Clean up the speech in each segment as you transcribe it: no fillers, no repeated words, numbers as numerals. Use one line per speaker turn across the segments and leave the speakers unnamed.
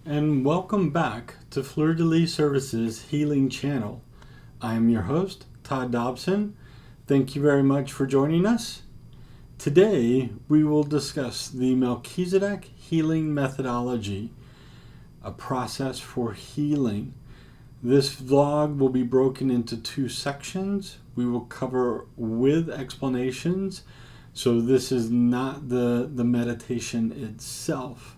and welcome back to Fleur de Lis Services Healing Channel. I am your host, Todd Dobson. Thank you very much for joining us. Today, we will discuss the Melchizedek Healing Methodology, a process for healing. This vlog will be broken into two sections. We will cover with explanations, so this is not the meditation itself.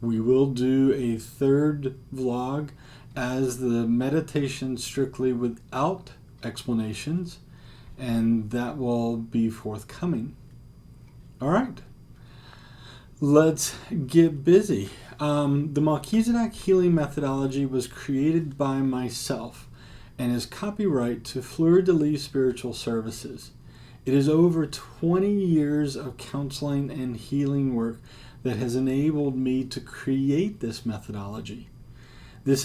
We will do a third vlog as the meditation strictly without explanations, and that will be forthcoming. All right, let's get busy. The Mechizedek Healing Methodology was created by myself and is copyright to Fleur de Lis Spiritual Services. It is over 20 years of counseling and healing work that has enabled me to create this methodology. This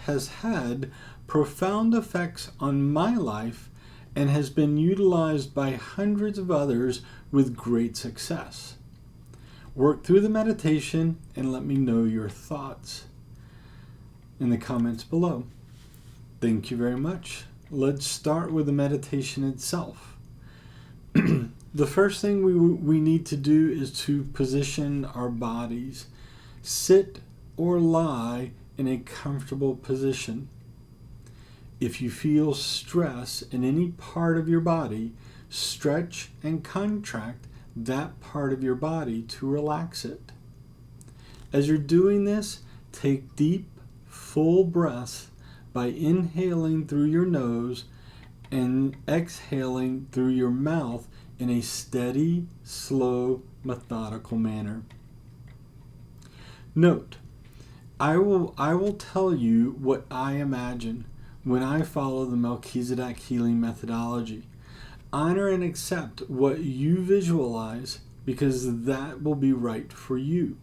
has had profound effects on my life and has been utilized by hundreds of others with great success. Work through the meditation and let me know your thoughts in the comments below. Thank you very much. Let's start with the meditation itself. The first thing we need to do is to position our bodies. Sit or lie in a comfortable position. If you feel stress in any part of your body, stretch and contract that part of your body to relax it. As you're doing this, take deep, full breaths by inhaling through your nose and exhaling through your mouth in a steady, slow, methodical manner. Note, I will tell you what I imagine when I follow the Melchizedek Healing Methodology. Honor and accept what you visualize because that will be right for you.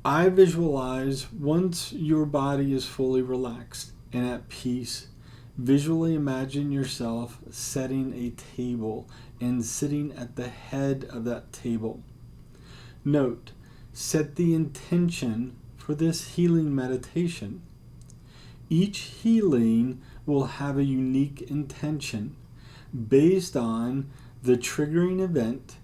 I visualize once your body is fully relaxed and at peace. Visually imagine yourself setting a table and sitting at the head of that table. Note, set the intention for this healing meditation. Each healing will have a unique intention based on the triggering event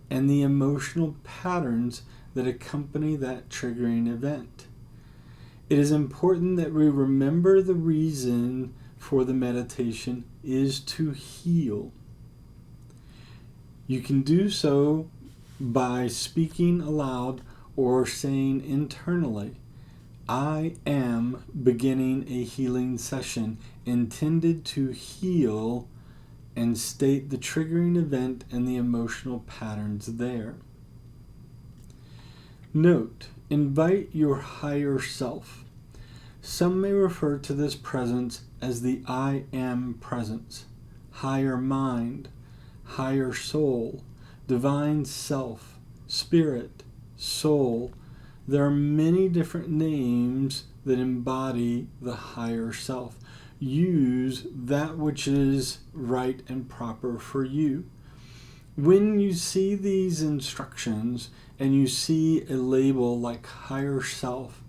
and the emotional patterns that accompany that triggering event. It is important that we remember the reason for the meditation is to heal. You can do so by speaking aloud or saying internally, I am beginning a healing session intended to heal, and state the triggering event and the emotional patterns there. Note, invite your higher self. Some may refer to this presence as the I am presence, higher mind, higher soul, divine self, spirit, soul. There are many different names that embody the higher self. Use that which is right and proper for you. When you see these instructions and you see a label like higher self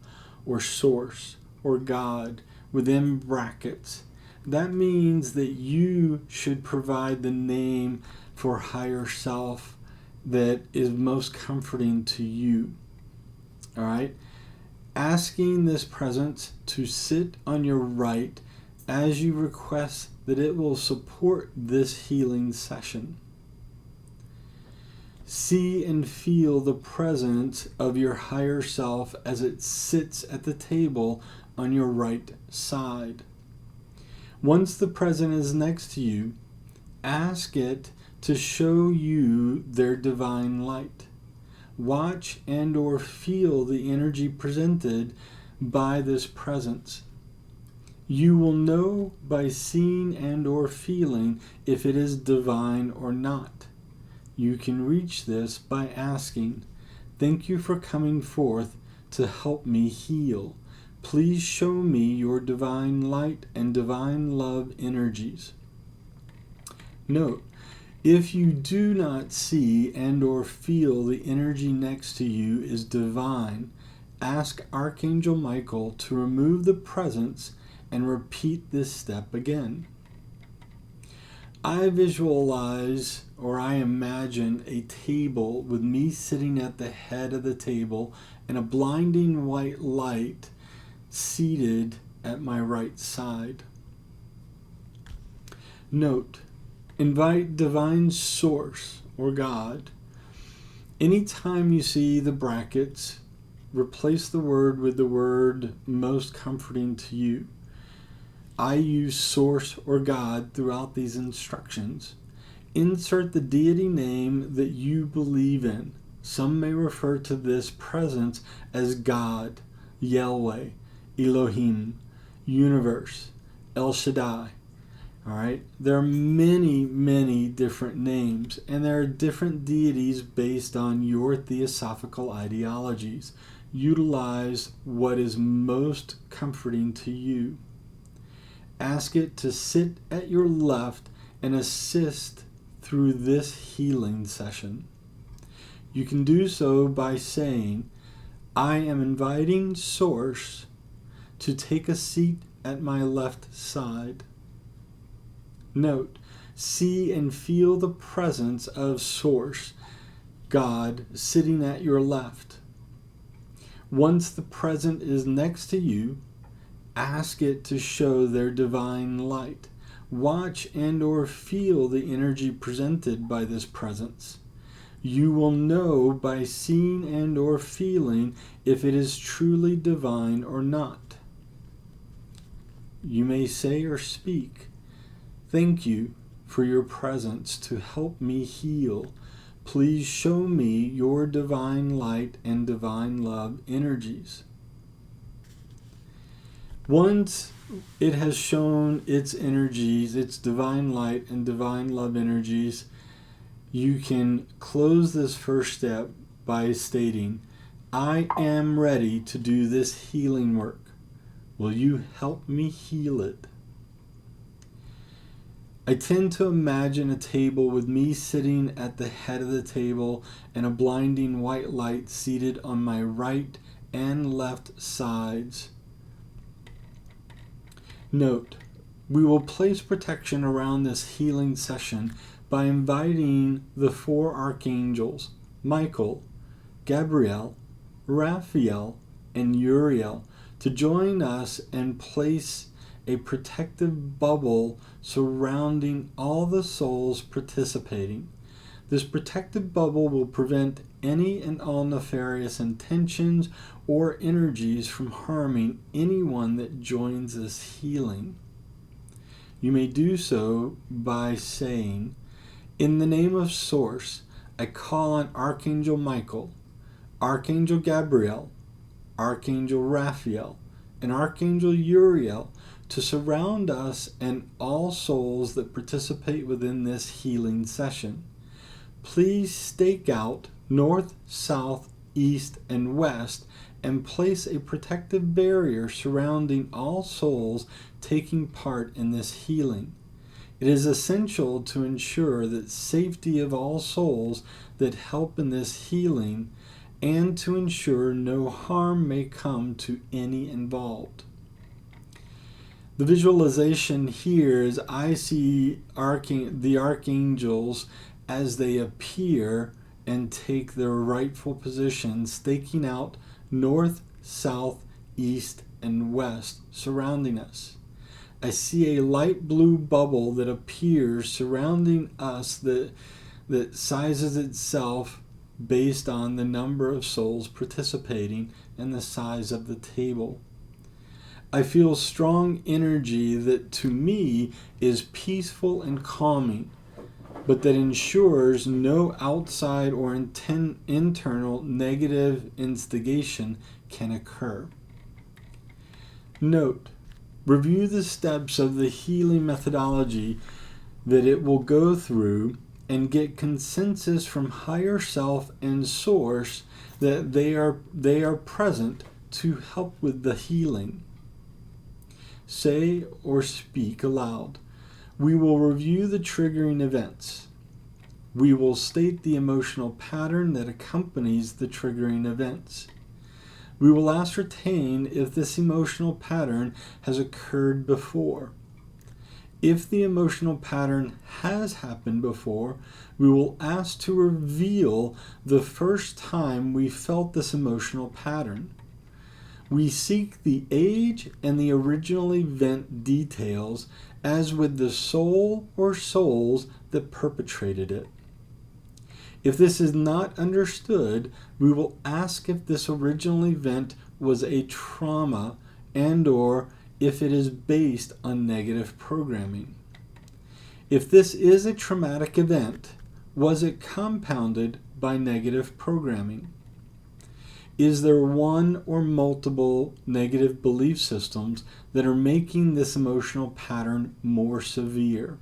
or source or God within brackets, that means that you should provide the name for higher self that is most comforting to you. All right? Asking this presence to sit on your right as you request that it will support this healing session. See and feel the presence of your higher self as it sits at the table on your right side. Once the present is next to you, ask it to show you their divine light. Watch and or feel the energy presented by this presence. You will know by seeing and or feeling if it is divine or not. You can reach this by asking, thank you for coming forth to help me heal. Please show me your divine light and divine love energies. Note, If you do not see and or feel the energy next to you is divine, ask Archangel Michael to remove the presence and repeat this step again. I visualize or I imagine a table with me sitting at the head of the table and a blinding white light seated at my right side. Note, invite divine source or God. Anytime you see the brackets, replace the word with the word most comforting to you. I use source or God throughout these instructions. Insert the deity name that you believe in. Some may refer to this presence as God, Yahweh, Elohim, Universe, El Shaddai. All right, there are many, many different names, and there are different deities based on your theosophical ideologies. Utilize what is most comforting to you. Ask it to sit at your left and assist through this healing session. You can do so by saying, I am inviting Source to take a seat at my left side. Note, see and feel the presence of Source, God, sitting at your left. Once the present is next to you, ask it to show their divine light. Watch and or feel the energy presented by this presence. You will know by seeing and or feeling if it is truly divine or not. You may say or speak, thank you for your presence to help me heal. Please show me your divine light and divine love energies. Once it has shown its energies, its divine light and divine love energies, you can close this first step by stating, I am ready to do this healing work. Will you help me heal it? I tend to imagine a table with me sitting at the head of the table and a blinding white light seated on my right and left sides. Note, we will place protection around this healing session by inviting the four archangels, Michael, Gabriel, Raphael, and Uriel, to join us and place a protective bubble surrounding all the souls participating. This protective bubble will prevent any and all nefarious intentions or energies from harming anyone that joins this healing. You may do so by saying, in the name of Source, I call on Archangel Michael, Archangel Gabriel, Archangel Raphael, and Archangel Uriel to surround us and all souls that participate within this healing session. Please stake out north, south, east, and west and place a protective barrier surrounding all souls taking part in this healing. It is essential to ensure the safety of all souls that help in this healing and to ensure no harm may come to any involved. The visualization here is I see the archangels as they appear and take their rightful position, staking out north, south, east, and west surrounding us. I see a light blue bubble that appears surrounding us that sizes itself based on the number of souls participating and the size of the table. I feel strong energy that to me is peaceful and calming, but that ensures no outside or internal negative instigation can occur. Note, review the steps of the healing methodology that it will go through and get consensus from higher self and source that they are present to help with the healing. Say or speak aloud. We will review the triggering events. We will state the emotional pattern that accompanies the triggering events. We will ascertain if this emotional pattern has occurred before. If the emotional pattern has happened before, we will ask to reveal the first time we felt this emotional pattern. We seek the age and the original event details, as with the soul or souls that perpetrated it. If this is not understood, we will ask if this original event was a trauma and/or if it is based on negative programming. If this is a traumatic event, was it compounded by negative programming? Is there one or multiple negative belief systems that are making this emotional pattern more severe?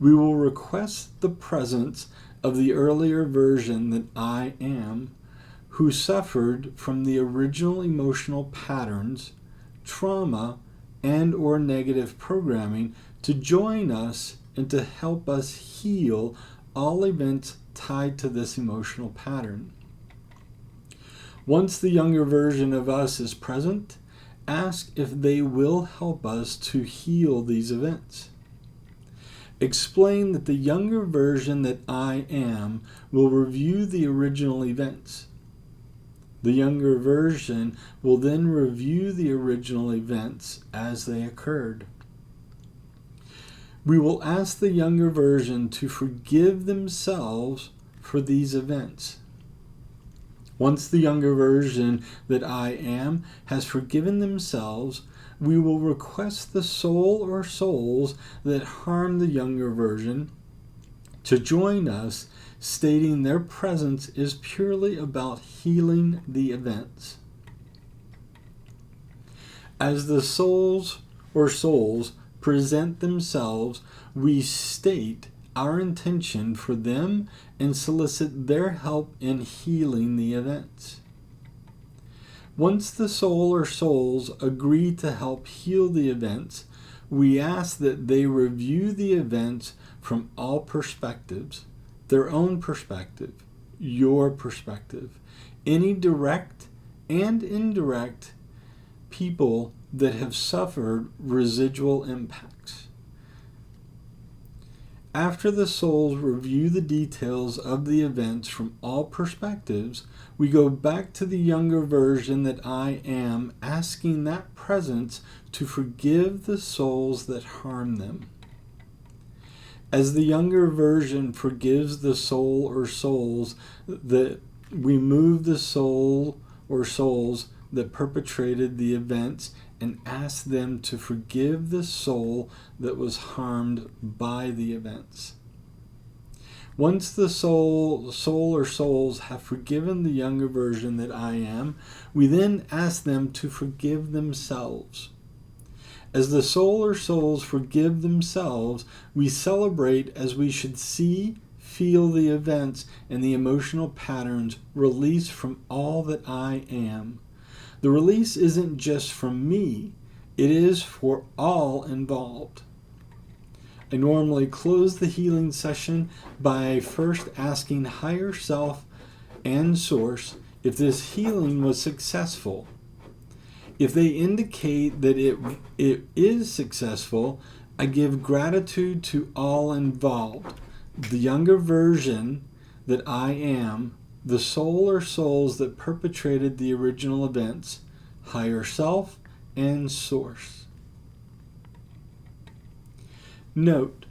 We will request the presence of the earlier version that I am, who suffered from the original emotional patterns, trauma, and/or negative programming to join us and to help us heal all events tied to this emotional pattern. Once the younger version of us is present, ask if they will help us to heal these events. Explain that the younger version that I am will review the original events. The younger version will then review the original events as they occurred. We will ask the younger version to forgive themselves for these events. Once the younger version that I am has forgiven themselves, we will request the soul or souls that harmed the younger version to join us, stating their presence is purely about healing the events. As the souls or souls present themselves, we state our intention for them and solicit their help in healing the events. Once the soul or souls agree to help heal the events, we ask that they review the events from all perspectives, their own perspective, your perspective, any direct and indirect people that have suffered residual impacts. After the souls review the details of the events from all perspectives, we go back to the younger version that I am, asking that presence to forgive the souls that harm them. As the younger version forgives the soul or souls, that we move the soul or souls that perpetrated the events and ask them to forgive the soul that was harmed by the events. Once the soul or souls have forgiven the younger version that I am, we then ask them to forgive themselves. As the soul or souls forgive themselves, we celebrate as we should see, feel the events and the emotional patterns release from all that I am. The release isn't just from me, it is for all involved. I normally close the healing session by first asking higher self and source if this healing was successful. If they indicate that it is successful, I give gratitude to all involved, the younger version that I am, the soul or souls that perpetrated the original events, higher self, and source. Note,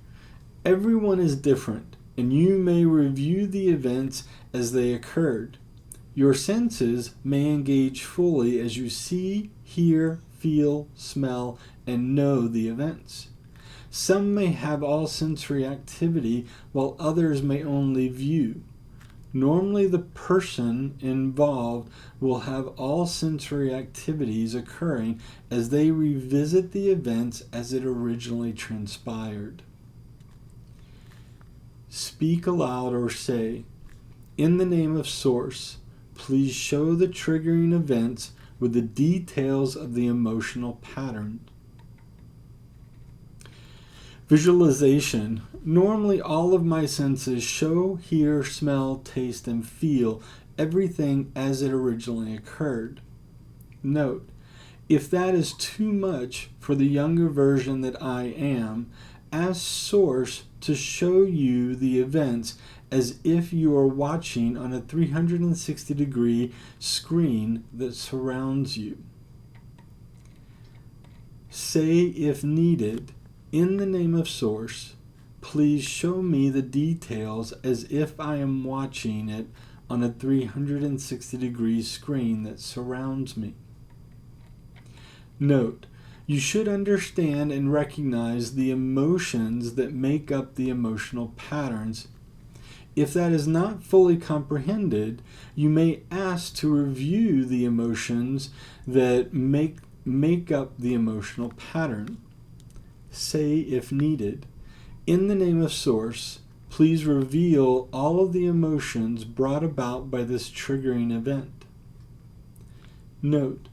everyone is different, and you may review the events as they occurred. Your senses may engage fully as you see, hear, feel, smell, and know the events. Some may have all sensory activity, while others may only view. Normally, the person involved will have all sensory activities occurring as they revisit the events as it originally transpired. Speak aloud or say, "In the name of Source, please show the triggering events with the details of the emotional pattern." Visualization. Normally all of my senses show, hear, smell, taste, and feel everything as it originally occurred. Note, if that is too much for the younger version that I am, ask Source to show you the events as if you are watching on a 360-degree screen that surrounds you. Say, if needed, in the name of Source, please show me the details as if I am watching it on a 360-degree screen that surrounds me. Note, you should understand and recognize the emotions that make up the emotional patterns. If that is not fully comprehended, you may ask to review the emotions that make up the emotional pattern. Say, if needed, in the name of Source, please reveal all of the emotions brought about by this triggering event. Note,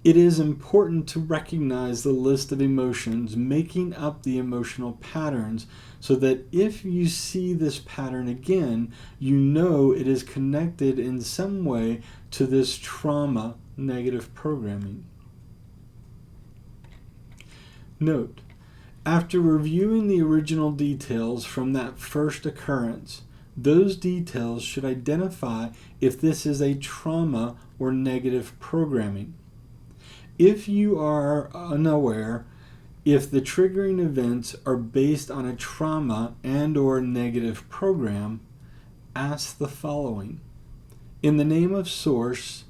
it is important to recognize the list of emotions making up the emotional patterns so that if you see this pattern again, you know it is connected in some way to this trauma negative programming. Note, after reviewing the original details from that first occurrence, those details should identify if this is a trauma or negative programming. If you are unaware if the triggering events are based on a trauma and or negative program, ask the following. In the name of Source,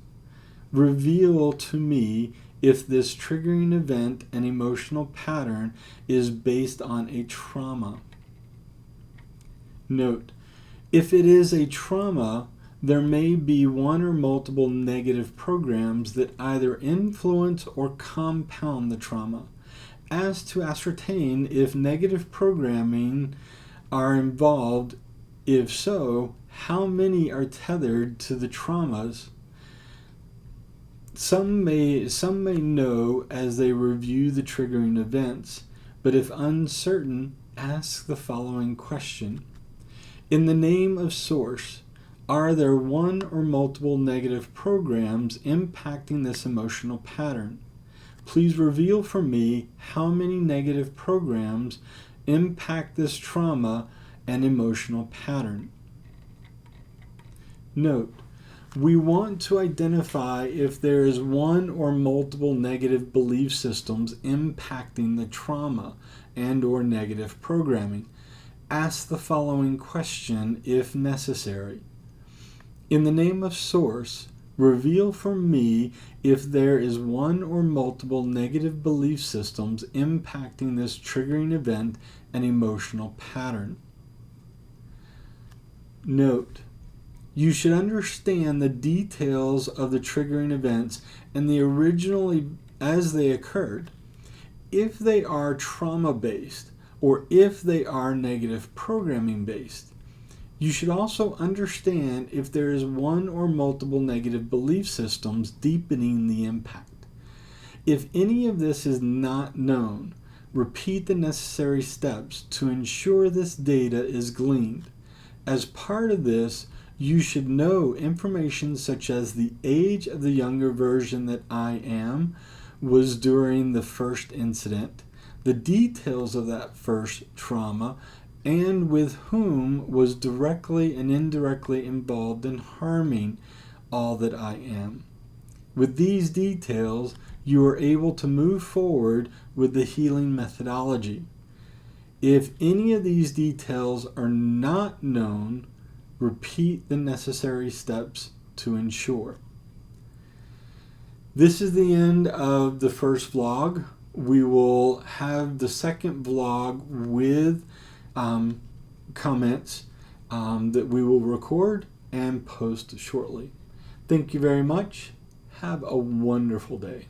reveal to me if this triggering event and emotional pattern is based on a trauma. Note, if it is a trauma, there may be one or multiple negative programs that either influence or compound the trauma. Ask to ascertain if negative programming are involved. If so, how many are tethered to the traumas? Some may know as they review the triggering events, but if uncertain, ask the following question. In the name of Source, are there one or multiple negative programs impacting this emotional pattern? Please reveal for me how many negative programs impact this trauma and emotional pattern. Note, we want to identify if there is one or multiple negative belief systems impacting the trauma and or negative programming. Ask the following question if necessary. In the name of Source, reveal for me if there is one or multiple negative belief systems impacting this triggering event and emotional pattern. Note, you should understand the details of the triggering events and the originally as they occurred. If they are trauma-based or if they are negative programming-based, you should also understand if there is one or multiple negative belief systems deepening the impact. If any of this is not known, repeat the necessary steps to ensure this data is gleaned. As part of this, you should know information such as the age of the younger version that I am was during the first incident, the details of that first trauma, and with whom was directly and indirectly involved in harming all that I am. With these details, you are able to move forward with the healing methodology. If any of these details are not known, repeat the necessary steps to ensure. This is the end of the first vlog. We will have the second vlog with comments that we will record and post shortly. Thank you very much. Have a wonderful day.